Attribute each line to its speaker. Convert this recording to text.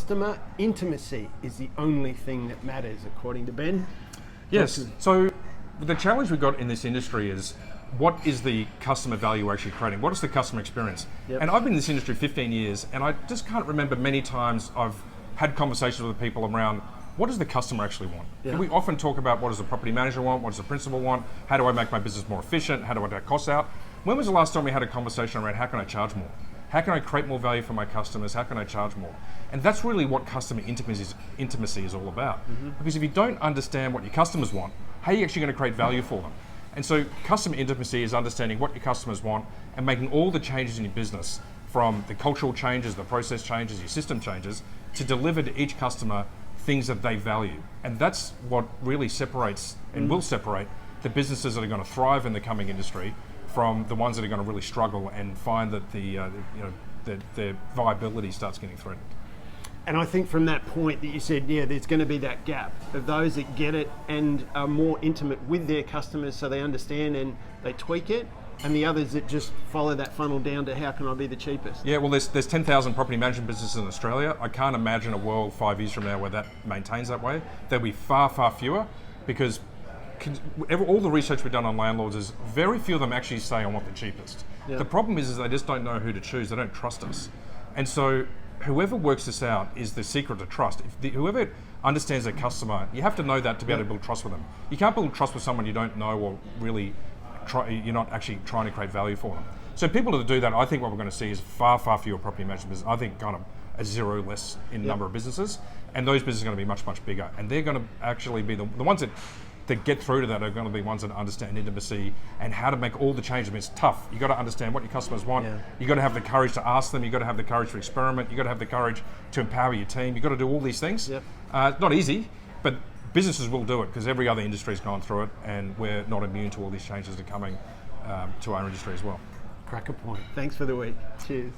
Speaker 1: customer intimacy is the only thing that matters, according to Ben.
Speaker 2: Yes. So the challenge we've got in this industry is, what is the customer value we're actually creating? What is the customer experience?
Speaker 1: Yep.
Speaker 2: And I've been in this industry 15 years, and I just can't remember many times I've had conversations with people around, what does the customer actually want?
Speaker 1: Yeah.
Speaker 2: We often talk about, what does the property manager want? What does the principal want? How do I make my business more efficient? How do I take costs out? When was the last time we had a conversation around, how can I charge more? How can I create more value for my customers? How can I charge more? And that's really what customer intimacy is all about. Because if you don't understand what your customers want, how are you actually going to create value for them? And so customer intimacy is understanding what your customers want and making all the changes in your business, from the cultural changes, the process changes, your system changes, to deliver to each customer things that they value. And that's what really separates and will separate the businesses that are going to thrive in the coming industry from the ones that are going to really struggle and find that their viability starts getting threatened.
Speaker 1: And I think from that point that you said, there's going to be that gap of those that get it and are more intimate with their customers so they understand and they tweak it, and the others that just follow that funnel down to how can I be the cheapest.
Speaker 2: Yeah, well, there's 10,000 property management businesses in Australia. I can't imagine a world 5 years from now where that maintains that way. There'll be far, far fewer, because all the research we've done on landlords is very few of them actually say, I want the cheapest.
Speaker 1: Yeah.
Speaker 2: The problem is they just don't know who to choose. They don't trust us. And so whoever works this out is the secret to trust. Whoever understands their customer, you have to know that to be able to build trust with them. You can't build trust with someone you don't know, or really you're not actually trying to create value for them. So people that do that, I think what we're going to see is far, far fewer property management businesses. I think kind of a zero less in number of businesses. And those businesses are going to be much, much bigger. And they're going to actually be the ones that get through to that are going to be ones that understand intimacy and how to make all the changes. I mean, it's tough. You've got to understand what your customers want. Yeah. You've got to have the courage to ask them. You've got to have the courage to experiment. You've got to have the courage to empower your team. You've got to do all these things.
Speaker 1: Yep.
Speaker 2: It's not easy, but businesses will do it because every other industry has gone through it, and we're not immune to all these changes that are coming to our industry as well.
Speaker 1: Crack a point. Thanks for the week. Cheers.